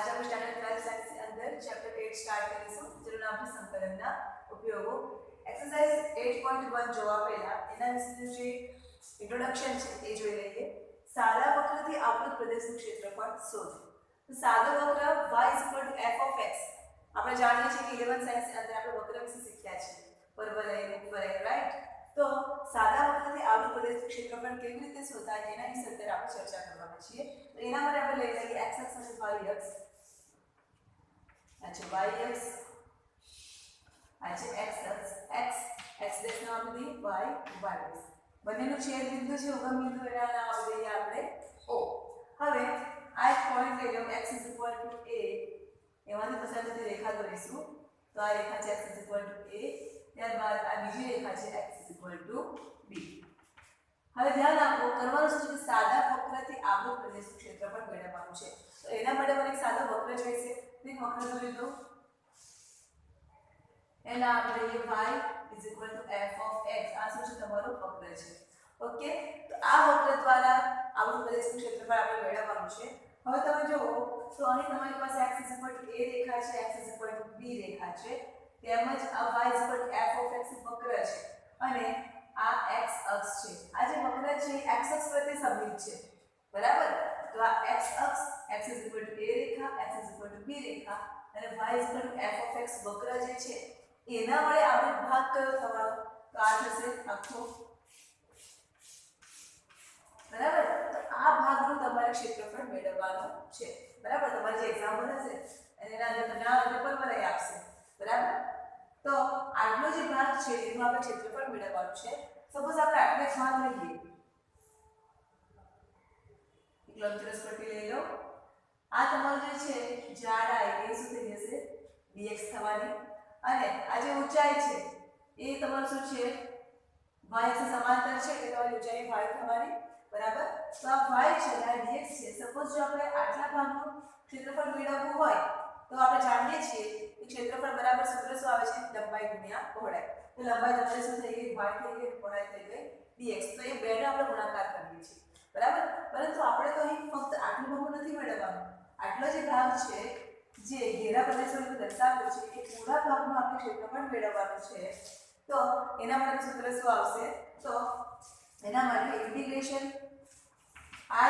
आज આપણે standard 12 science ની અંદર ચેપ્ટર 8 સ્ટાર્ટ કરીશું જેનું નામ છે સંકલનના ઉપયોગો એક્સરસાઇઝ 8.1 જોવા પહેલા એના વિશેનું જે ઇન્ટ્રોડક્શન છે એ જોઈ લઈએ સાદા વક્રથી આવૃત પ્રદેશનું ક્ષેત્રફળ શોધો તો સાદો વક્ર y f of x આપણે જાણીએ છીએ કે 11 સાયન્સ ની અંદર આપણે વક્ર વિશે શીખ્યા છે પરવલય ઉપવલય રાઈટ તો સાદા વક્રથી આવૃત પ્રદેશનું ક્ષેત્રફળ કેવી રીતે શોધાય એના વિશે અત્યારે આપણે ચર્ચા કરવાના છીએ તો એના માટે આપણે લઈ લઈએ x અક્ષ અને y અક્ષ अच्छा y अक्ष अच्छा x अक्ष x દેશનો આપી દઈએ y દેશ બંનેનું છેદ બિંદુ છે ઉગમ બિંદુ એના નામ આપી દઈએ આપણે o હવે આ એક પોઈન્ટ લઈ લો x a એમાંથી પસાર થતી રેખા દોરીશું તો આ રેખા છે x a ત્યારબાદ આ બીજી રેખા છે x b હવે ધ્યાન આપો કરવાનું શું છે સાદા વક્રથી આવૃત પ્રદેશનું ક્ષેત્રફળ મેળવવાનું છે તો એના માટે મને એક સાદો વક્ર જોઈશે એક વક્ર દોરી દો એના આપણે y f of x આ શું છે તમારો વક્ર છે ઓકે તો આ વક્ર દ્વારા આવૃત પ્રદેશનું ક્ષેત્રફળ આપણે મેળવવાનું છે હવે તમે જુઓ તો અહીં તમારી પાસે x a રેખા છે x b રેખા છે તેમજ આ y f of x વક્ર છે અને આ x અક્ષ છે આ જે વક્ર છે x અક્ષ પ્રત્યે સમમિત છે બરાબર તો આ x અક્ષ x a Rekha x b રેખા અને y f of x વક્ર જે છે એના વડે આપણે ભાગ કયો થવાનો તો આ થશે આખો બરાબર તો આ ભાગનું તમારે ક્ષેત્રફળ મેળવવાનું છે બરાબર તમારી જે એક્ઝામ્પલ હશે એના અંદર તમને આ રીતે પરવલય આપશે બરાબર તો આટલો જે ભાગ છે એનું આપણે ક્ષેત્રફળ મેળવવાનું છે સપોઝ આપણે આટલે ભાગ લઈએ એક લંબચોરસ પટ્ટી લઈ લો આ તમારું જે છે જાડાઈ એ શું થઈ જશે dx થવાની અને આ જે ઊંચાઈ છે એ તમારું શું છે y અક્ષ સમાંતર છે એટલે તમારી ઊંચાઈ y થવાની બરાબર તો આ y છે આ dx છે સપોઝ જો આપણે આટલા ભાગનું ક્ષેત્રફળ મેળવવું હોય તો આપણે જાણીએ છીએ કે ક્ષેત્રફળ બરાબર સૂત્ર શું આવે છે લંબાઈ ગુણ્યા પહોળાઈ તો લંબાઈ તમારી શું થઈ ગઈ y થઈ ગઈ પહોળાઈ થઈ ગઈ dx તો એ બેનો આપણે ગુણાકાર કરીએ છીએ બરાબર પરંતુ આપણે તો અહીં ફક્ત આટલું ભાગ નથી મેળવવાનું આટલો જે ભાગ છે જે ઘેરા પ્રદેશોને દર્શાવ્યો છે એ પૂરા ભાગનું આપણે ક્ષેત્રફળ મેળવવાનું છે તો એના માટે સૂત્ર શું આવશે તો એના માટે ઇન્ટિગ્રેશન I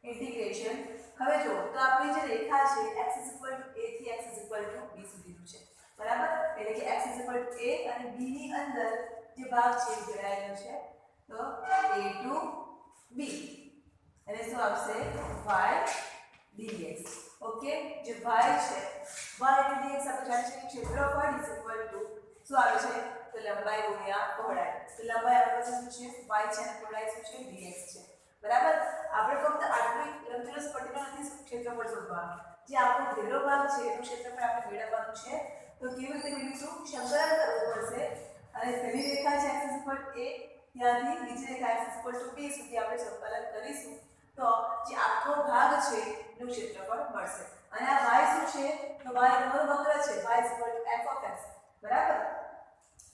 ઇન્ટિગ્રેશન હવે જો તો આપણી જે રેખા છે x a થી x b સુધીનું છે બરાબર એટલે કે x a અને b ની અંદર જે ભાગ છે એ જોડાયેલો છે તો a to b અને શું આવશે y dx ઓકે જે y છે y અને dx આપણે જાણીએ છીએ ક્ષેત્રફળ શું આવે છે તો લંબાઈ ગુણ્યા પહોળાઈ તો લંબાઈ આપણે શું છે y છે અને પહોળાઈ શું છે dx છે બરાબર આપણે ફક્ત આટલી લંબચોરસ પટ્ટીનો નથી ક્ષેત્રફળ શોધવાનું જે આપણો ઘેરો ભાગ છે એનું ક્ષેત્રફળ આપણે મેળવવાનું છે તો કેવી રીતે મેળવીશું સંકલન કરવું પડશે અને પહેલી રેખા છે x a ત્યાંથી બીજી રેખા x b સુધી આપણે સંકલન કરીશું તો જે આખો ભાગ છે એનું ક્ષેત્રફળ મળશે અને આ y શું છે તો y તમારો વક્ર છે y f of x બરાબર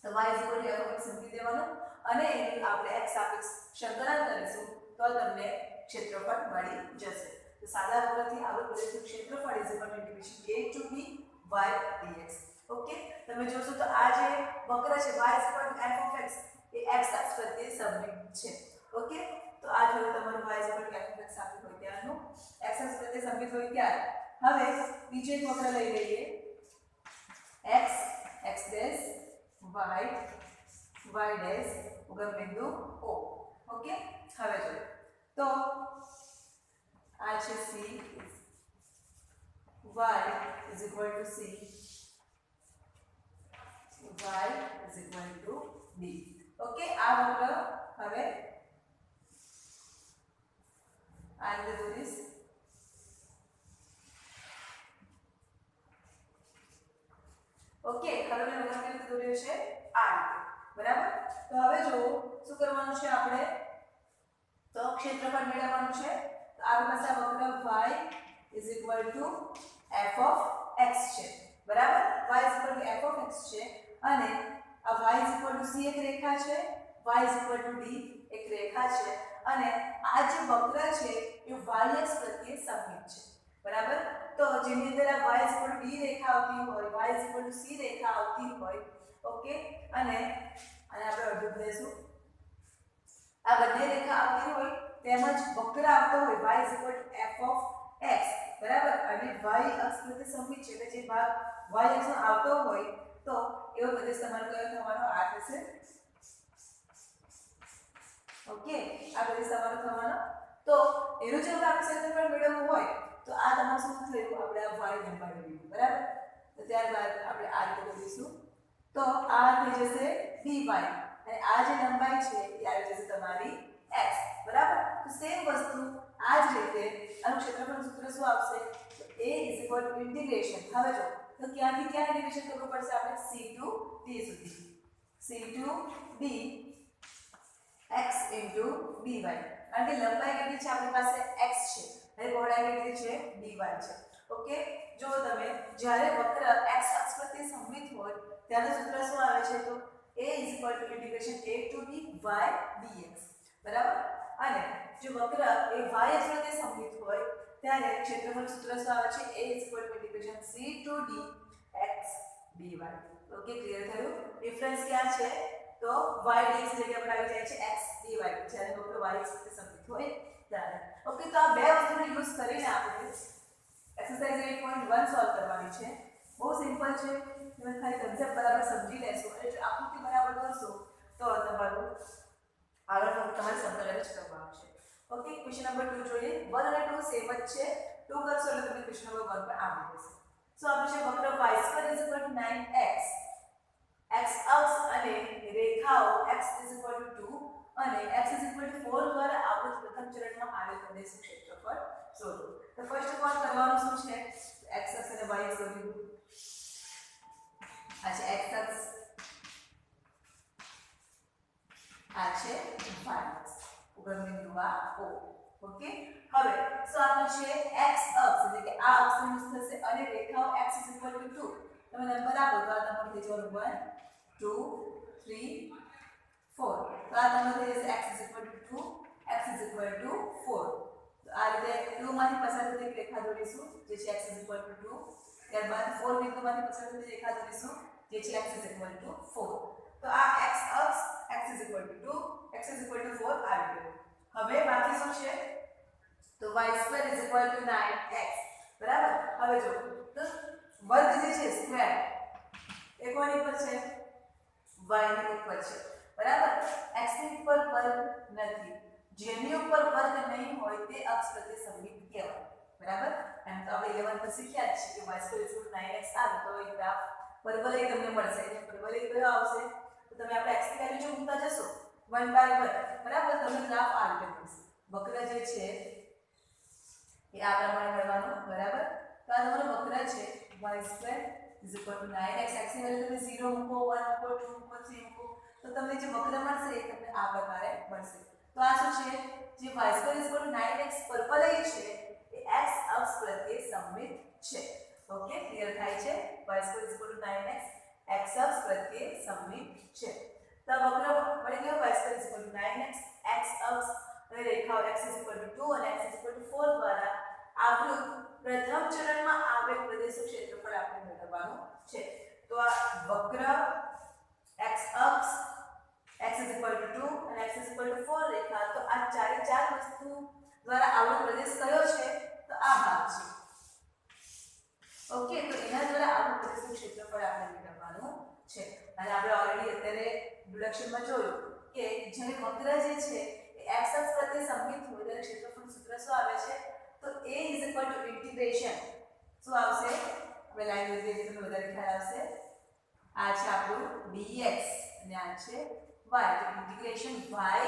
તો y f of x મૂકી દેવાનું અને એની આપણે x સાપેક્ષ સંકલન કરીશું તો તમને ક્ષેત્રફળ મળી જશે તો સાદા વક્રથી આવૃત પ્રદેશનું ક્ષેત્રફળ integration a to b y dx okay તમે જોશો તો આ જે વક્ર છે y f of x A x અક્ષ પ્રત્યે સમમિત છે ઓકે તો આ જો તમારું y f of x આપ્યું હોય ત્યારનું x અક્ષ પ્રત્યે સમમિત હોય ત્યારે હવે બીજો એક વક્ર લઈ લઈએ x dash y dash ઉગમ બિંદુ o ઓકે હવે જો તો આ છે c y is equal to c y is equal to b okay આ વક્ર હવે આ રીતે દોરીશ ઓકે હવે મેં વક્ર કેવી રીતે દોર્યો છે આ રીતે બરાબર તો હવે જો શું કરવાનું છે આપણે તો ક્ષેત્રફળ મેળવવાનું છે તો આપણી પાસે આ વક્ર y f of x છે બરાબર y f of x છે અને આ y c એક રેખા છે y d એક રેખા છે અને આ જે વક્ર છે એ y અક્ષ પ્રત્યે સમમિત છે બરાબર બરાબર. તો જેની અંદર આ y = d રેખા આવતી હોય, y = c રેખા આવતી હોય, ઓકે, અને આપણે અડધું લેશું. આ બંને રેખા આવતી હોય તેમજ વક્ર આવતો હોય y = f of x, બરાબર, અને y અક્ષ સાથે સમમિત છે, એટલે જે ભાગ y અક્ષ આવતો હોય તો એવો પ્રદેશ તમારો કયો થવાનો? આ થશે. ઓકે, આ પ્રદેશ તમારો થવાનો. તો એનું જો આપણે ક્ષેત્રફળ મેળવવું હોય તો આ તમારું શું થયું? આપણે આ y લંબાઈ લીધું, બરાબર. તો ત્યારબાદ આપણે આ રીતે કરીશું. તો આ થઈ જશે dy અને આ જે લંબાઈ છે એ આવી જશે તમારી x, બરાબર. તો સેમ વસ્તુ આ જ રીતે આનું ક્ષેત્રફળ સૂત્ર શું આવશે? તો a = ઇન્ટિગ્રેશન. હવે જો તો ક્યાંથી ક્યાં ઇન્ટિગ્રેશન કરવું પડશે? આપણે c to d સુધી, c to d x * dy. કારણ કે લંબાઈ કેટલી છે આપણી પાસે? x છે અને પહોળાઈ કેટલી છે? dy છે. ઓકે, જો તમે જ્યારે વક્ર x અક્ષ પરથી સમમિત હોય ત્યારે સૂત્ર શું આવે છે? તો a = a to d y dx, બરાબર. અને જો વક્ર એ y અક્ષ પરથી સમમિત હોય ત્યારે ક્ષેત્રફળ સૂત્ર શું આવે છે? a = c to d x dy. Okay, clear થયું? ડિફરન્સ ક્યાં છે? તો y dx જગ્યા પર આવી જાય છે x dy, જ્યારે વક્ર y અક્ષ પરથી સમમિત હોય ત્યારે. ઓકે, તો આ બે વસ્તુનો યુઝ કરીને આપણે એક્સરસાઇઝ 8.1 સોલ્વ કરવાની છે. બહુ સિમ્પલ છે, તમે ખાલી કન્સેપ્ટ બરાબર સમજી લેશો અને જો આકૃતિ બરાબર કરશો તો તમારું આગળ તમારે સંકલન જ કરવાનું છે. ઓકે, ક્વેશ્ચન નંબર 2 જોઈએ. 1 અને 2 સેમ જ છે. 2 કરશો એટલે તમને ક્વેશ્ચન નંબર 1 પર આવી જશે. સો આપણે છે વક્ર y² = 9x, x અક્ષ અને રેખાઓ x = 2 અને x = 4 દ્વારા આવૃત પ્રથમ ચરણમાં આવેલ પ્રદેશનું ક્ષેત્રફળ શોધો. તો ફર્સ્ટ ઓફ ઓલ કરવાનું શું છે? x અક્ષ અને y અક્ષ લીધું. આ છે x અક્ષ, આ છે y અક્ષ. ઉગમ બિંદુ આ O. ઓકે, હવે સો આપણું છે x અક્ષ એટલે કે આ અક્ષનું થશે અને રેખાઓ x = 2. તમે નંબર આપો તો આ તમારું થઈ જવાનું 1 2 3 4. તો આ તમારું થઈ જશે x = 2 x = 4. તો આ રીતે 2 માંથી પસાર થતી રેખા દોરીશું જે છે x = 2. ત્યારબાદ 4 બિંદુમાંથી પસાર થતી રેખા દોરીશું જે છે x = 4. તો આ x અક્ષ x = 2 x = 4 આવી ગયું. હવે બાકી શું છે? તો y² = 9x, બરાબર. હવે જો તો વર્ગ જે છે સ્ક્વેર એ કોની ઉપર છે? y ની ઉપર છે, બરાબર. x ની ઉપર વર્ગ નથી. જેની ઉપર વર્ગ નહીં હોય તે અક્ષ પ્રત્યે સમમિત કહેવાય, બરાબર. એમ તો આપણે 11 પર શીખ્યા જ છે કે y² = 9x આવે તો એ ગ્રાફ પરવલય તમને મળશે. એટલે પરવલય કયો આવશે? તો તમે આપણે x ની વેલ્યુ જો મૂકતા જશો 1/1, બરાબર, તમને ગ્રાફ આ રીતે મળશે. વક્ર જે છે એ આ પ્રમાણે મળવાનો, બરાબર. તો આ તમારો વક્ર છે y² = 9x. x ની વેલ્યુ તમે 0 મૂકો, 1 મૂકો, 2 મૂકો, 3 મૂકો તો તમને જે વક્ર મળશે એ તમને આ પ્રકારે મળશે. તો આ શું છે? જે y² = 9x પરવલય છે એ x અક્ષ પ્રત્યે સમમિત છે. ઓકે, ક્લિયર થાય છે? y² = 9x x અક્ષ પ્રત્યે સમમિત છે. તો વક્ર મળી ગયો y² = 9x x અક્ષ અને રેખાઓ x = 2 અને x = 4 દ્વારા આવૃત પ્રથમ ચરણમાં આવેલ પ્રદેશનું ક્ષેત્રફળ આપણે મેળવવાનું છે. તો આ વક્ર x અક્ષ x = 2 અને x = 4 રેખા, તો આ ચારે ચાર વસ્તુ દ્વારા આવૃત પ્રદેશ કયો છે? તો આ ભાગ છે. ઓકે, તો એના દ્વારા આવૃત પ્રદેશનું ક્ષેત્રફળ આપણે મેળવવાનું છે. અને આપણે ઓલરેડી અત્યારે ઇન્ટ્રોડક્શનમાં જોયું કે જ્યારે વક્ર જે છે એ x અક્ષ પ્રત્યે સમમિત હોય ત્યારે ક્ષેત્રફળનું સૂત્ર શું આવે છે? તો a = ઇન્ટિગ્રેશન શું આવશે? આપણે લાઈન લીધી એટલે તમને વધારે ખ્યાલ આવશે. આ છે આપણું dx અને આ છે y, તો ઇન્ટિગ્રેશન y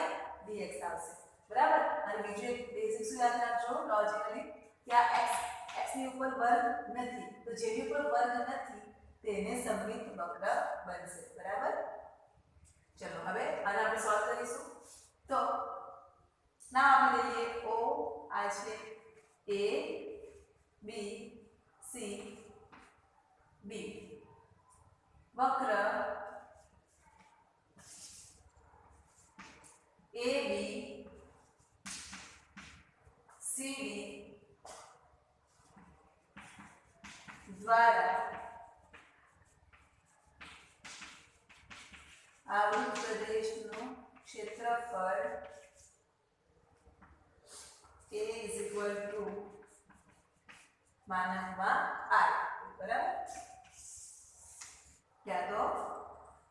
dx આવશે, બરાબર. અને બીજું એક બેઝિક શું યાદ રાખજો લોજિકલી કે આ x ની ઉપર વર્ગ નથી, તો જેની ઉપર વર્ગ નથી તેને સમમિત વક્ર બનશે, બરાબર. ચલો હવે આને આપણે સોલ્વ કરીશું. તો નામ આપણે લઈએ O, આ છે A B C D. વક્ર AB CD દ્વારા આવૃત પ્રદેશનું ક્ષેત્રફળ A is equal to માનકમાં r, બરાબર? ક્યાં તો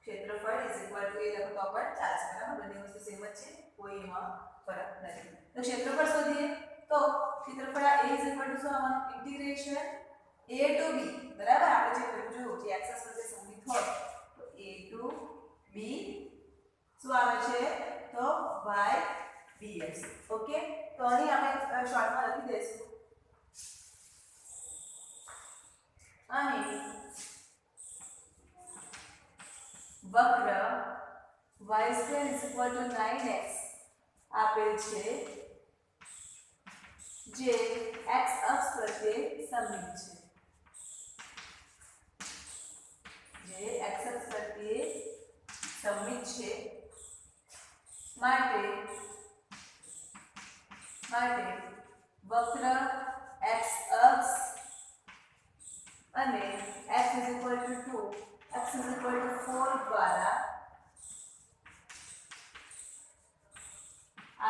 ક્ષેત્રફળ is equal to a લખો તો પણ ચાલશે, બરાબર? બંને વસ્તુ સેમ જ છે, કોઈ એમાં ફરક નથી. તો ક્ષેત્રફળ શોધીએ તો ક્ષેત્રફળ a is equal to શું આવવાનું? ઇન્ટિગ્રેશન a to b, બરાબર? આપણે જે કર્યું જોયું જે એક્સેસ વચ્ચે સંબંધિત હોય તો a to b શું આવે છે તો y dx. ઓકે, તો અહીં આપણે શોર્ટમાં લખી દઈશું અહીં વક્ર y² 9x આપેલ છે જે x અક્ષ પ્રત્યે સમમિત છે, જે x અક્ષ પ્રત્યે સમમિત છે. માટે વક્ર x અક્ષ અને x is equal to 2, x is equal to 4 દ્વારા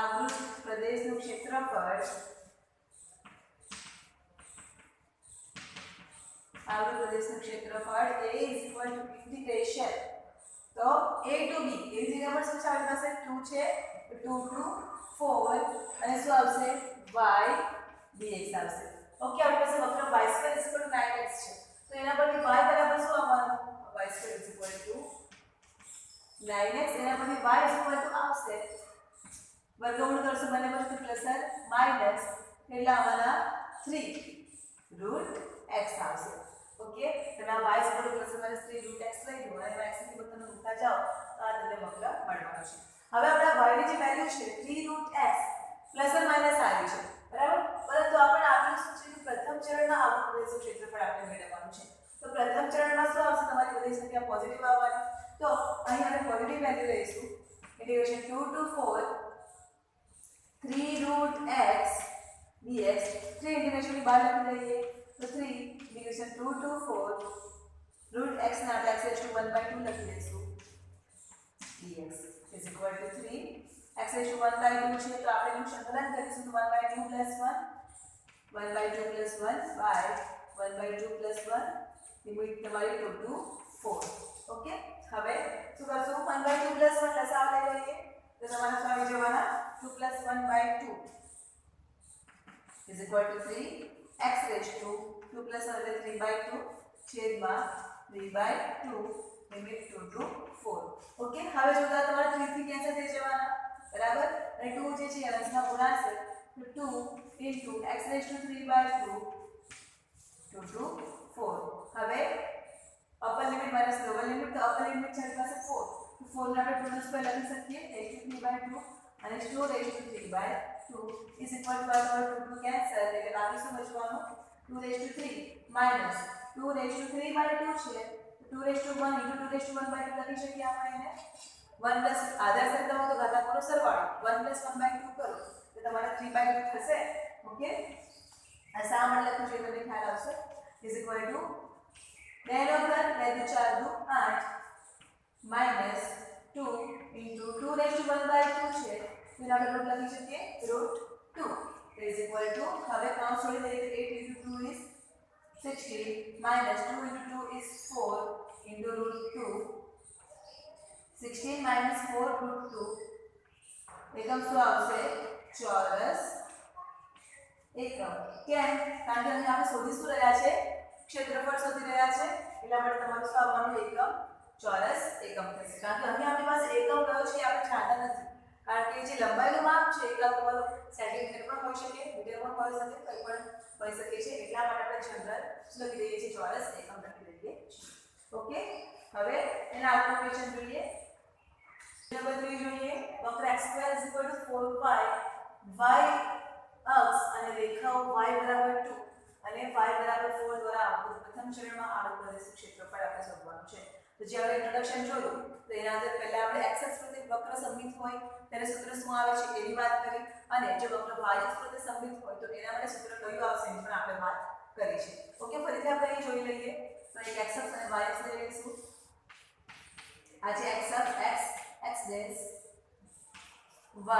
આવૃત પ્રદેશનું ક્ષેત્રફળ A is equal to integration તો a to b એવી જગ્યા પર શું છે આપણી પાસે 2 છે તો 2 to 4 અને શું આવશે y dx આવશે. ઓકે, આપણી પાસે વક્ર y² 9x છે તો એના પરથી y બરાબર શું આવવાનું? y² 9x. એના પરથી y આવશે વર્ગમૂળ કરશો બંને બાજુ પ્લસ માઈનસ એટલે આવવાના 3 √x આવશે. ઓકે, તમે આ y પ્લસ માઈનસ 3 √x લઈ લો અને x ની બધાને મૂકતા જાઓ તો આ તમને વક્ર મળવાનો છે. હવે આપણા y ની જે વેલ્યુ છે 3 √x પ્લસ માઈનસ આવી છે, બરાબર? પરંતુ આપણે આપેલું શું છે કે પ્રથમ ચરણમાં આવૃત પ્રદેશનું ક્ષેત્રફળ આપણે મેળવવાનું છે. તો પ્રથમ ચરણમાં શું આવશે? તમારી બધી સંખ્યા પોઝિટિવ આવવાની. તો અહીં આપણે પોઝિટિવ વેલ્યુ લઈશું integration 2 to 4 3 √x dx. 3 integration ની બહાર લખી દઈએ તો 3 ઇન્ટિગ્રેશન 2 to 4 √x ના આપણે x raised to 1/2 લખી દઈશું dx is equal to 3 x raised to 1/2 છે તો આપણે એનું સંકલન કરીશું તો 1/2 plus 1 1/2 plus 1 by 1/2 plus 1 limit તમારી 2 to 4. ઓકે, હવે શું કરશું? 1/2 plus 1 લસાઅ લઈ લઈએ તો તમારા શું આવી જવાના 2 plus 1/2 is equal to 3 x raised to 2 plus 1 એટલે 3/2 છેદમાં 3/2 લિમિટ 2 to 4. ઓકે, હવે જોતા તમારા 3 થી કેન્સલ થઈ જવાના, બરાબર? અને 2 જે છે અંશમાં ગુણાશે તો 2 into x raised to 3/2 2 to 4. હવે upper limit minus lower limit તો અપર લિમિટ છે પાસે 4 તો 4 ને આપણે 2 નો સ્ક્વેર લખી શકીએ raised to 3/2 અને 2 raised to 3/2 is equal to આ 2 કેન્સલ એટલે બાકી શું બચવાનું 2 raised to 3 minus 2 raised to 3/2 છે તો 2 raised to 1 into 2 raised to 1/2 લખી શકીએ આપણે એને 1 plus આધાર સરખાવો તો ઘાતાંકનો સરવાળો 1 plus 1/2 કરો તો તમારા 3/2 થશે. ઓકે, આ શા માટે લખ્યું છે તમને ખ્યાલ આવશે is equal to 2 નો ઘન 2 × 4 = 8 minus 2 into 2 raised to 1/2 છે તો એને આપણે રૂટ લખી શકીએ √2 is equal to હવે કાઉન્ટ છોડી દઈએ તો 8 into 2 is 16 minus 2 into 2 is 4 into √2 16 minus 4 √2 એકમ શું આવશે ચોરસ એકમ. કેમ? કારણ કે અહીં આપણે શોધી શું રહ્યા છે? ક્ષેત્રફળ શોધી રહ્યા છે એટલા માટે તમારું શું આવવાનું એકમ ચોરસ એકમ થશે. કારણ કે અહીં આપણી પાસે એકમ કયો છે આપણે જાણતા નથી, કારણ કે જે લંબાઈનું માપ છે એ તમારું સેન્ટીમીટર પણ હોઈ શકે, મીટર પણ હોઈ શકે, કંઈ પણ હોઈ શકે છે. એટલા માટે આપણે જનરલ શું લખી દઈએ છીએ? ચોરસ એકમ લખી દઈએ છીએ. ઓકે, હવે એના આગળનો ક્વેશ્ચન જોઈએ. નંબર 3 જોઈએ. વક્ર x² = 4y y અક્ષ અને રેખાઓ y = 2 અને y = 4 દ્વારા આવૃત પ્રથમ ચરણમાં આવૃત પ્રદેશનું ક્ષેત્રફળ આપણે શોધવાનું છે. તો જે આપણે ઇન્ટ્રોડક્શન જોયું તો એના અંદર પહેલા આપણે x અક્ષ પ્રત્યે વક્ર સમમિત હોય ત્યારે સૂત્ર શું આવે છે એની વાત કરી, અને જો વક્ર y અક્ષ પ્રત્યે સમમિત હોય તો એના માટે સૂત્ર કયું આવશે એની પણ આપણે વાત કરી છે. ઓકે, ફરીથી પહેલા આપણે અહીં જોઈ લઈએ તો એક x અક્ષ અને y અક્ષ લઈ લઈશું. આ છે x અક્ષ x dash y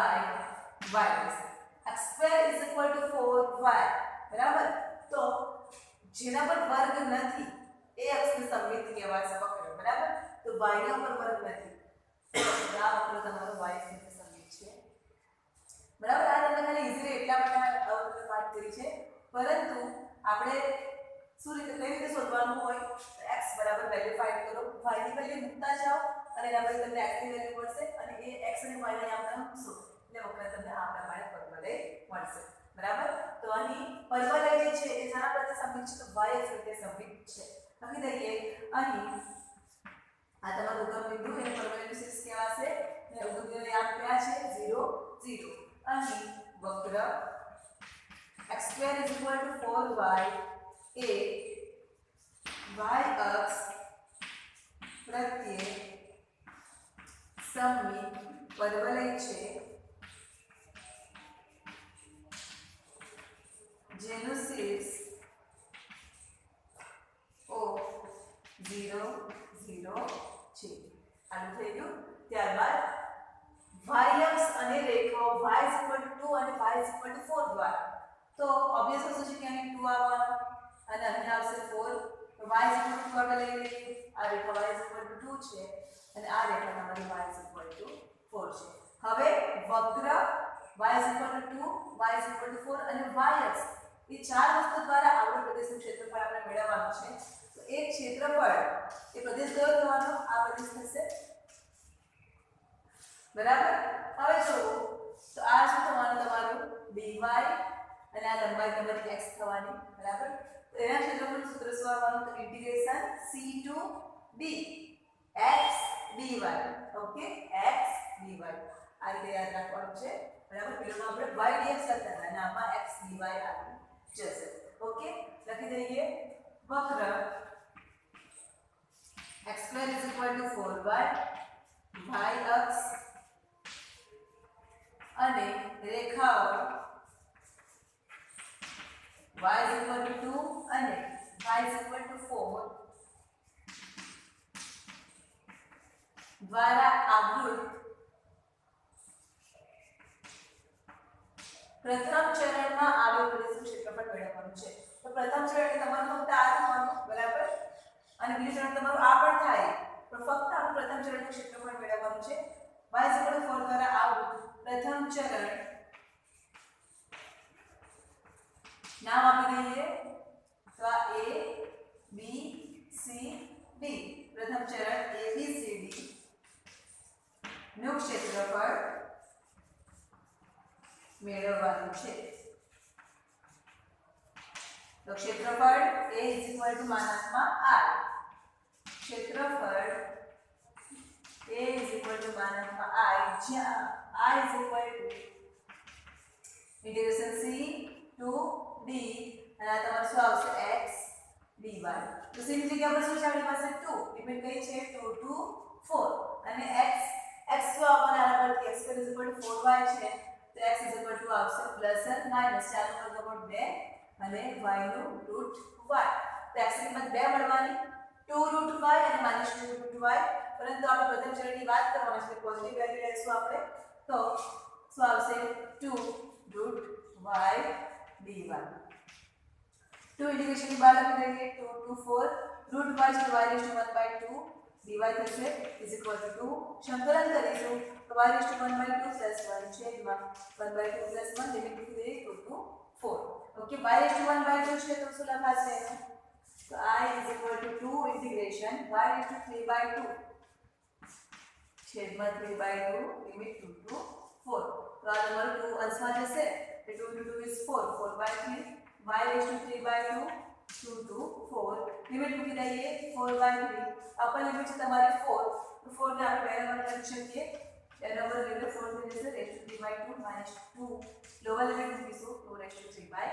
dash. x² = 4y બરાબર. તો જેના પર વર્ગ નથી એ અક્ષને સમમિત કહેવાશે વક્ર બરાબર. તો y ના પર વર્ગ નથી આ વક્ર તમારો y અક્ષને સમમિત છે બરાબર. આ તમને ખાલી ઈઝીલી એટલા માટે વાત કરી છે, પરંતુ આપણે શું રીતે કઈ રીતે શોધવાનું હોય તો x બરાબર વેલ્યુ ફાઇન્ડ કરો, y ની વેલ્યુ મૂકતા જાઓ અને એના પછી તમને x ની વેલ્યુ મળશે અને એ x અને y ને આમ નામ મૂકશો એટલે વક્ર તમને આ પ્રમાણે પરવલય મળશે બરાબર. તો અહીં પરવલય જે છે એ શાના પ્રત્યે સમમિત છે તો y અક્ષ પ્રત્યે સમમિત છે. લખી દઈએ અહીં આ તમારું ઉગમ બિંદુ એને પરવલયનું શીર્ષ કહેવાશે અને ઉગમ બિંદુ યાદ કયા છે 0 0. અહીં વક્ર x² = 4y એ y અક્ષ પ્રત્યે સમમિત પરવલય છે જેનું શીર્ષ O 0 0 છે. આનું થઈ ગયું. ત્યારબાદ y અક્ષ અને રેખાઓ y = 2 અને y = 4 દ્વારા તો ઓબ્વિયસ વસ્તુ છે કે અહીં 2 આવવાનો અને અહીં આવશે 4 તો y = 2 આપણે લઈ લઈએ. આ રેખા y = 2 છે અને આ રેખા તમારી y = 4 છે. હવે વક્ર y = 2 y = 4 અને y અક્ષ એ ચાર વસ્તુ દ્વારા આવરણ પ્રદેશનું ક્ષેત્રફળ આપણે મેળવવાનું છે. તો એક ક્ષેત્રફળ એ પ્રદેશ કયો થવાનો આ પ્રદેશ થશે બરાબર. હવે જો તો આ શું થવાનું તમારું dy અને આ લંબાઈ તમારી x થવાની બરાબર. તો એના ક્ષેત્રફળનું સૂત્ર શું આવવાનું તો integration c to d x dy. Okay x dy આ રીતે યાદ રાખવાનું છે બરાબર. પેલું આપણે y dx કરતા હતા અને આમાં x dy આવી જશે. ઓકે લખી દઈએ વક્ર x² = 4y y અક્ષ અને રેખાઓ y = 2 અને y = 4 દ્વારા આવૃત પ્રથમ ચરણમાં આવેલ પ્રદેશનું ક્ષેત્રફળ મેળવવાનું છે. તો પ્રથમ ચરણ તમારું ફક્ત આ થવાનું બરાબર અને બીજું ચરણ તમારું આ પણ થાય પણ ફક્ત આપણે પ્રથમ ચરણનું ક્ષેત્રફળ મેળવવાનું છે. y = 4 દ્વારા આવૃત પ્રથમ ચરણ નામ આપી દઈએ તો આ a b c d. પ્રથમ ચરણ a b c d નું ક્ષેત્રફળ મેળવવાનું છે. તો ક્ષેત્રફળ a = માનાંકમાં r ક્ષેત્રફળ a = માનાંકમાં I જ્યાં I = integration c to d અને આ તમારું શું આવશે x dy. તો c ની જગ્યાએ આપણે શું છે આપણી પાસે 2 લિમિટ કઈ છે 2 to 4 અને x શું આવવાના આના પરથી x² = 4y છે તો x = આવશે પ્લસ અને માઈનસ ચાલો વર્ગ 2 અને y નું રૂટ y. તો x ની કિંમત 2 મળવાની 2 રૂટ y અને -2 રૂટ y. પરંતુ આપણે પ્રથમ ચરણની વાત કરવાની છે પોઝિટિવ વેલ્યુ લેશું આપણે તો શું આવશે 2 રૂટ y dy. 2 ઇન્ટિગ્રેશન ની બહાર લખી દઈએ 2 to 4 રૂટ y છે y ^ 1/2 dy થશે = 2. સંકલન કરીશું તો y ^ 1/2 + 1 છેદમાં 1/2 + 1 લિમિટ મૂકી દઈએ 2 to 4. ઓકે y ^ 1/2 છે તો શું લખાશે એનું તો I = 2 ઇન્ટિગ્રેશન y ^ 3/2 છેદમાં 3/2 લિમિટ 2 to 4. તો આ તમારું 2 અંશમાં જશે એટલે 2 * 2 = 4 4/3 y ^ 3/2 2 to 4 લિમિટ મૂકી દઈએ 4/3 અપર લિમિટ છે તમારી 4 તો 4 ને આપણે બે નંબર લખી શકીએ બે નંબર લિમિટ 4 થઈ જશે ⁻³ - 2 લોઅર લિમિટ મૂકીશું 2 ⁻³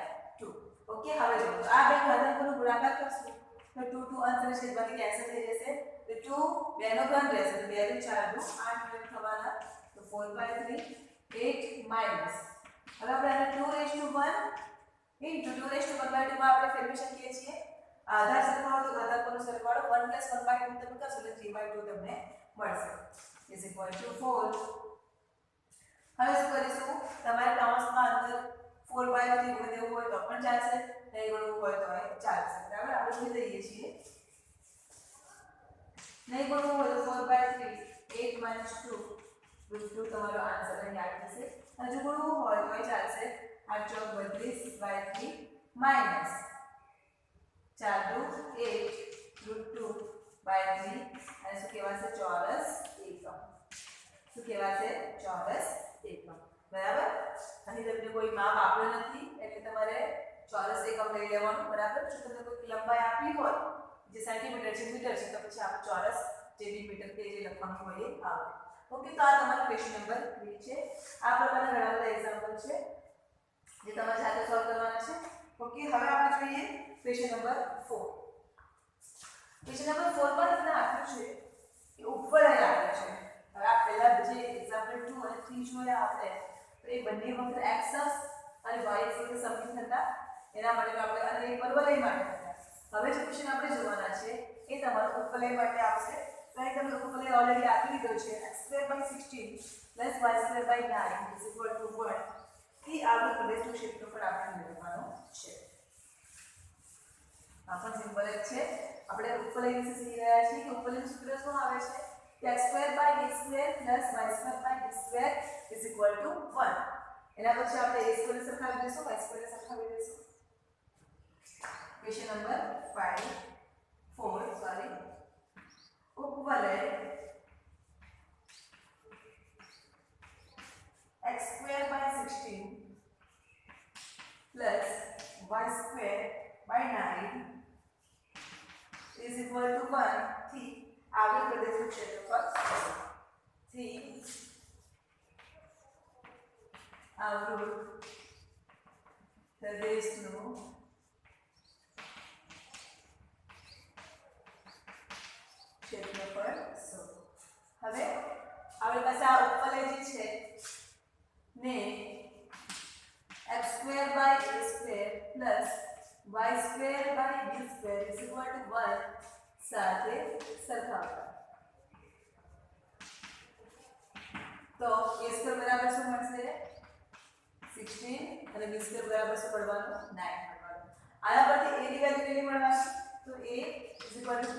ઓકે. હવે જો આ બે ઘાતાંકોનો ગુણાકાર કરશું તો 2 અંશ અને છેદમાંથી કેન્સલ થઈ જશે તો 2 બે નો ઘન રહેશે તો 2 * 4 = 8 મિનિટ થવાના તો 4/3 8 માઈનસ હવે આપણે આને 2 * 1 * 2 * 1/2 માં આપણે ફેરવી શકીએ છીએ આધાર સરખાવો તો ઘાતાંકોનો સરવાળો 1 + 1/2 તમે કરશો એટલે 3/2 તમને મળશે ઇઝ ઇક્વલ ટુ 4. હવે શું કરીશું તમારે કૌંસમાં અંદર 4/3 ગણી દેવું હોય તો પણ ચાલશે નહીં ગણવું હોય તો ચાલશે બરાબર આપણે જોઈ લઈએ છીએ નહીં ગણવું હોય તો 4/3 8 - 2 √2 તમારો આન્સર અહીં આવી જશે અને જો ગણવું હોય તો ચાલશે 8 × 32/3 માઈનસ 4 × 8 √2/3 અને શું કહેવાશે ચોરસ એકમ શું કહેવાશે ચોરસ એકમ બરાબર અહીં તમને કોઈ માપ આપ્યો નથી એટલે તમારે ચોરસ એકમ લઈ લેવાનું બરાબર જો તમને કોઈ લંબાઈ આપી હોય જે સેન્ટીમીટર છે મીટર છે તો પછી આપણે ચોરસ જે બી મીટર કે જે લખવાનું હોય એ આવે ઓકે તો આ તમારો ક્વેશ્ચન નંબર 3 છે આ પ્રકારના ઘણા બધા એક્ઝામ્પલ છે જે તમારે સાથે સોલ્વ કરવાના છે ઓકે હવે આપણે જોઈએ ક્વેશ્ચન નંબર 4 ક્વેશ્ચન નંબર 4 પર તમને આપ્યું છે કે ઉપવલય આપ્યું છે હવે આ પહેલા જે એક્ઝામ્પલ 2 અને 3 જોયા આપણે તો એ બંને વખત x અક્ષ અને y અક્ષ સાથે સમમિત હતા એના માટે આપણે અને એક પરવલય માટે હતા હવે જે ક્વેશ્ચન આપણે જોવાના છે એ તમારો ઉપવલય માટે આવશે તો અહીં તમે ઉપવલય ઓલરેડી આપી દીધો છે x2/16 + y2/9 = 1 થી આગળ પ્રદેશનું ક્ષેત્રફળ આપણે મેળવવાનું છે આ પણ સિમ્પલ જ છે આપણે ઉપવલય વિશે શીખી રહ્યા છીએ કે ઉપવલયનું સૂત્ર શું આવે છે x2/a² + y2/b² = 1 એના પછી આપણે a² ને સરખાવી દઈશું y² ને સરખાવી દઈશું ક્વેશ્ચન નંબર 4 સોરી ઉપવલય x2/16 + y2/9 = 1 થી આગળ પ્રદેશનું ક્ષેત્રફળ થી આગળ પ્રદેશનું ક્ષેત્રફળ શોધો હવે આપણી પાસે આ ઉપવલય જે છે ને x2/a² + y2/b² = 1 સાથે સરખાવતા તો a² બરાબર શું મળશે 16 અને b² બરાબર શું પડવાનું 9 પડવાનું આના પરથી a ની વેલ્યુ કેટલી મળવાની તો a = +or -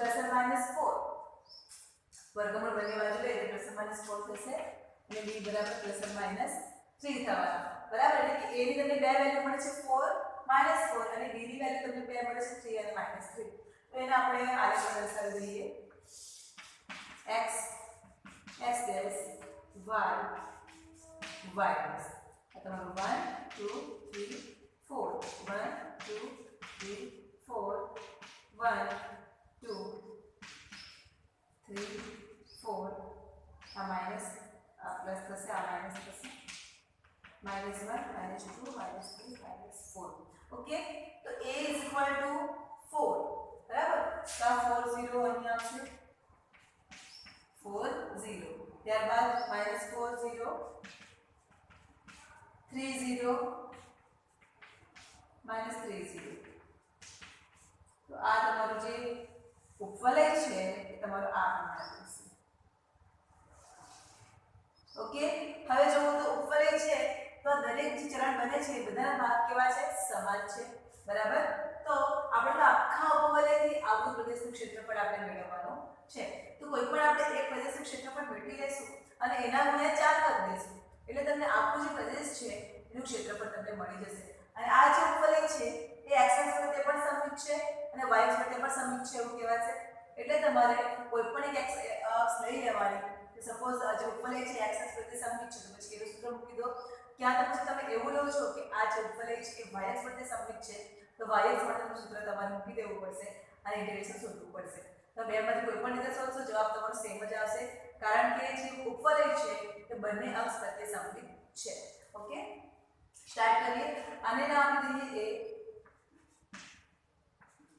4 વર્ગમૂળ બંને બાજુ લઈએ તો +or - 4 થશે અને b બરાબર +or - 3 થવાનું બરાબર એટલે કે a ની તમને બે વેલ્યુ મળે છે 4 - 4 અને b ની વેલ્યુ તમને બે મળે છે 3 અને -3 તો એને આપણે આલેખ દર્શાવી દઈએ x x dash y y dash આ તમારું 1 2 3 4 1 2 3 4 1 2 3 4 આ માઈનસ આ પ્લસ થશે આ માઈનસ થશે -1 -2 -3 -4 ઓકે તો a = 4 બરાબર તો આ 4 0 અહીં આવશે 4 0 ત્યારબાદ -4 0 3 0 -3 0 તો આ તમારું જે ઉપવલય છે એ તમારો આ પ્રમાણે હશે ઓકે હવે જો તો ઉપવલય છે તો દરેક જે ચરણ બને છે બધાના ભાગ કેવા છે સમાન છે બરાબર તો આપણે આખા ઉપવલયથી આવૃત પ્રદેશનું ક્ષેત્રફળ આપણે મેળવવાનું છે તો કોઈ પણ આપણે એક પ્રદેશનું ક્ષેત્રફળ મેળવી લેશું અને એના ગુણ્યા 4 કરી દઈશું એટલે તમને આખું જે પ્રદેશ છે એનું ક્ષેત્રફળ તમને મળી જશે અને આ જે ઉપવલય છે એ x અક્ષ સાથે પણ સમમિત છે અને y અક્ષ સાથે પણ સમમિત છે એવું કહેવાય છે એટલે તમારે કોઈ પણ એક અક્ષ લઈ લેવાની કે સપોઝ જે ઉપવલય છે x અક્ષ સાથે સમમિત છે તો પછી એનું સૂત્ર મૂકી દો ક્યાં તો પછી તમે એવું લો છો કે આ જે ઉપવલય છે એ y અક્ષ સાથે સમમિત છે તો y અક્ષ માટેનું સૂત્ર તમારે મૂકી દેવું પડશે અને ઇન્ટિગ્રેશન શોધવું પડશે તો બેમાંથી કોઈ પણ રીતે શોધશો જવાબ તમારો સેમ જ આવશે કારણ કે જે ઉપવલય છે તે બંને અક્ષ સાથે સમમિત છે ઓકે સ્ટાર્ટ કરીએ આને નામ દઈએ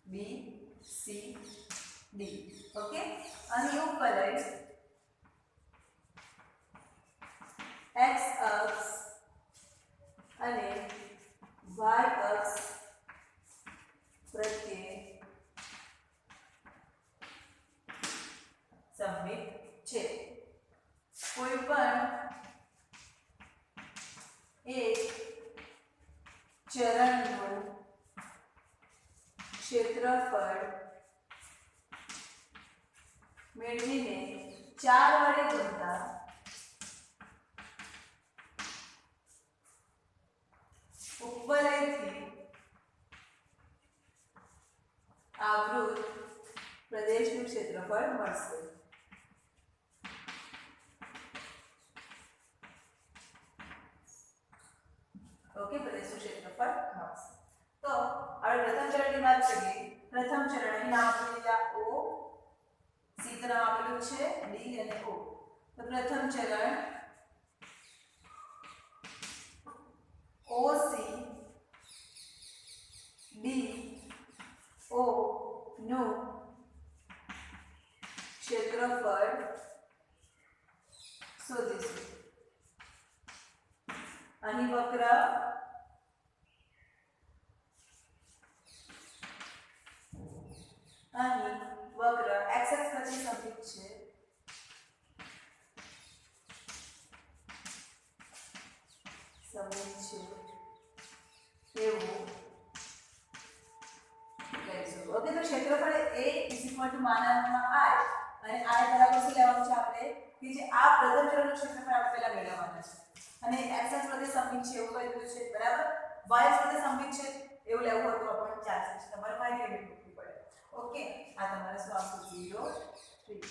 a b c d okay અહીં ઉપવલય x અક્ષ અને y અક્ષ પ્રત્યે ક્ષેત્રફળ મેળવીને 4 વડે ગુણતા ઉપવલયથી આવૃત પ્રદેશનું ક્ષેત્રફળ મળશે. ઓકે, પ્રદેશનું ક્ષેત્રફળ મળશે. તો આપણે પ્રથમ ચરણની વાત કરીએ. પ્રથમ ચરણ અહીં નામ આપી દીધા O, C તો નામ આપેલું છે D અને O. તો પ્રથમ ચરણ OC DO નું ક્ષેત્રફળ શોધીશું. અહીં વક્ર x અક્ષ સાથે સમમિત છે. એવું લઈશું. ઓકે, તો ક્ષેત્રફળ A માનાંકમાં I અને I બરાબર શું લેવાનું છે આપણે કે જે આ પ્રથમ ચરણનું ક્ષેત્રફળ આપણે પહેલા મેળવવાનું છે. અને x અક્ષ સાથે સમમિત છે એવું કીધું છે બરાબર. y અક્ષ સાથે સમમિત છે એવું લેવું હોય તો આપણે ચાલશે. તમારે y ની લિમિટ મૂકવી પડે. ઓકે, આ તમારે શું આવશે 0 3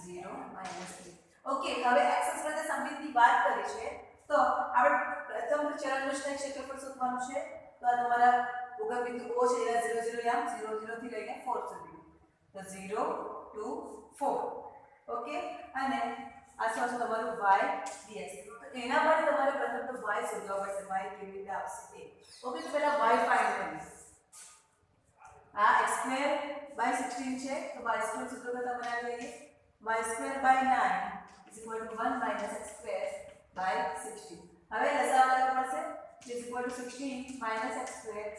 0 -3. ઓકે, હવે x અક્ષ સાથે સમમિતની વાત કરી છે તો આપણે પ્રથમ ચરણનું ક્ષેત્રફળ શોધવાનું છે. તો આ તમારા ઉગમ બિંદુ O છે એના 0 0 યામ 0 0 થી લઈને 4 સુધી. તો 0 2 4. ઓકે, અને આ શું તમારું y dx. તો એના માટે તમારે પ્રથમ તો y શોધવા પડશે. y કેવી રીતે આવશે તે. ઓકે, તો પહેલા y ફાઇન્ડ કરીશું. આ x² / 16 છે તો y² સૂત્ર તમારે આ લઈએ. y² / 9 = 1 - x² / 16. હવે લસાઅ લેવો પડશે. is equal to 16 minus x square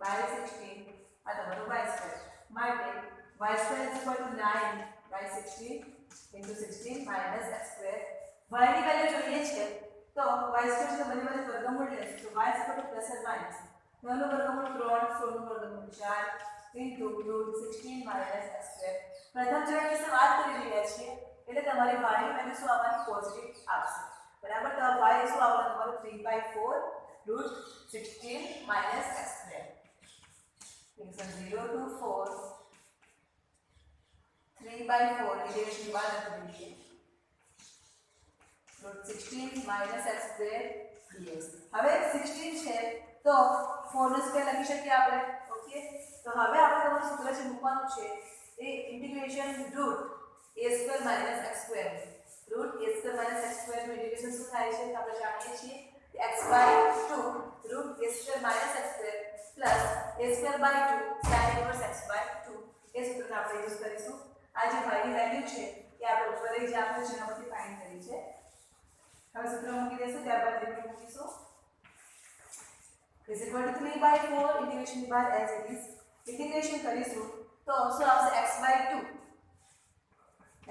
by 16 આ તમારું y² માટે y² is equal to 9 by 16 into 16 minus x square. y ની વેલ્યુ જોઈએ છે તો y² તો બધી બાજુ વર્ગમૂળ લેશે તો y is equal to plus or minus 9 નું વર્ગમૂળ 3 16 નું વર્ગમૂળ 4 into root 16 minus x square. પ્રથમ ચરણ વિશે વાત કરી રહ્યા છીએ એટલે તમારી y ની વેલ્યુ શું આવવાની પોઝિટિવ આવશે બરાબર. તો y શું આવવાનું તમારું 3/4 root 16 minus x square. It's a 0 to 4 3/4 integration बार रख दीजिए root 16 minus x square dx. હવે 16 છે તો 4 નો સ્ક્વેર લખી શકીએ આપણે. ઓકે, તો હવે આપણે તમારું સૂત્ર છે મૂકવાનું છે એ integration root a² minus x square root a² minus x square નું ઇન્ટિગ્રેશન શું થાય છે તો આપણે જાણીએ છીએ x/2 root a² minus x square plus a²/2 sin inverse x/2 એ સૂત્રને આપણે યુઝ કરીશું. આ જે y ની વેલ્યુ છે એ આપણે ઉપર જે આપ્યું છે એના પરથી ફાઇન્ડ કરી છે. હવે સૂત્ર મૂકી દઈશું ત્યારબાદ લિમિટ મૂકીશું. is equal to 3/4 integration ની બહાર as it is integration કરીશું તો શું આવશે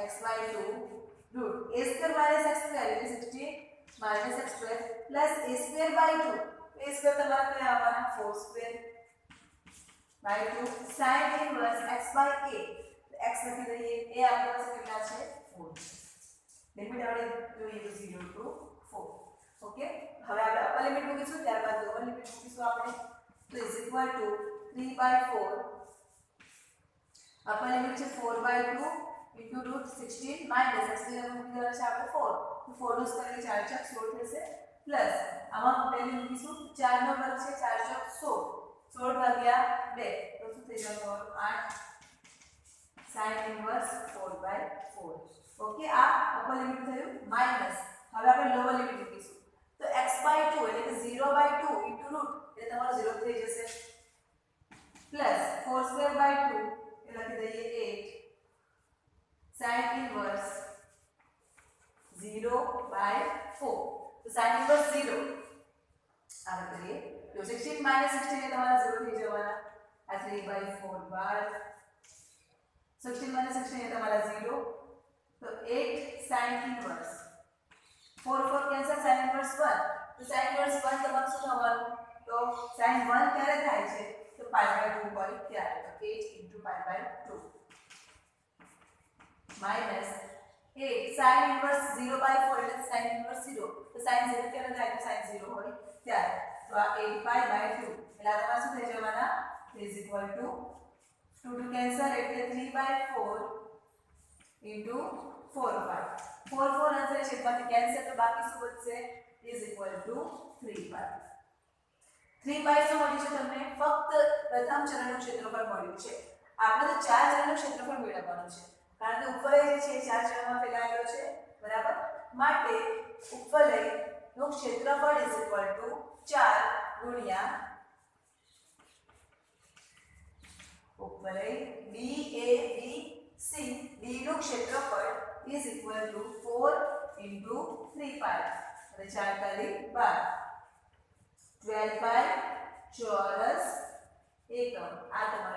x/2 root a² minus x square એટલે 16 minus x square plus a²/2 a² તમારા કયા આવવાના 4² by 2 sin inverse x/a x લખી દઈએ એ આપણી પાસે કેટલા છે 4 લિમિટ આપણે જોઈએ તો 0 to 4. ઓકે, હવે આપણે અપર લિમિટ મૂકીશું ત્યારબાદ લોઅર લિમિટ મૂકીશું આપણે. તો is equal to 3/4 upper limit છે 4/2 into root 16 minus x ની વેલ્યુ મૂકી દેવાનું છે આપણે 4 તો 4 નો સ્ક્વેર એટલે 4 × 16 થશે પ્લસ આમાં વેલ્યુ મૂકીશું 4 નો વર્ગ છે 4 × 16 16 / 2 તો શું થઈ જશે 8 sin inverse 4/4. ઓકે, આ અપર લિમિટ થયું માઈનસ. હવે આપણે લોઅર લિમિટ મૂકીશું તો x/2 એટલે કે 0/2 into root એટલે તમારો 0 થઈ જશે પ્લસ 4²/2 એ લખી દઈએ 8 sin inverse 0/4 તો sin inverse 0 આ કરીએ તો 16 minus 16 એ તમારા 0 થઈ જવાના આ 3/4 બાર 16 minus 16 એ તમારા 0 તો 8 sin inverse 4 4 cancel sin inverse 1 તો sin inverse 1 તમારું શું થવાનું તો sin 1 ક્યારે થાય છે તો પાઈ બાય 2 હોય ત્યારે તો 8 into pi by 2 minus 8 sin inverse 0 by 4 એટલે sin ઇન્વર્સ 0 તો sin 0 ક્યારે થાય તો sin 0 હોય ત્યારે તો આ 8 પાઈ બાય 2 એટલે આ તમારે શું થઈ જવાના is equal to 2 to cancel એટલે 3 by 4 into 4 pi 4 4 અંતરે છેદમાંથી કેન્સલ તો બાકી શું વધશે is equal to 3 pi 3 pi શું મળ્યું છે તમને ફક્ત પ્રથમ ચરણનું ક્ષેત્રફળ મળ્યું છે આપણે તો ચાર ચરણનું ક્ષેત્રફળ મેળવવાનું છે કારણ કે ઉપવલય જે છે ચાર ચરણમાં ફેલાયેલો છે બરાબર માટે ઉપવલયનું ક્ષેત્રફળ is equal to 4 ગુણ્યા ઉપવલય BABC D નું ક્ષેત્રફળ is equal to 4 into 3 pi અને 4 તારી 12 12 pi ચોરસ એકમ આ તમારું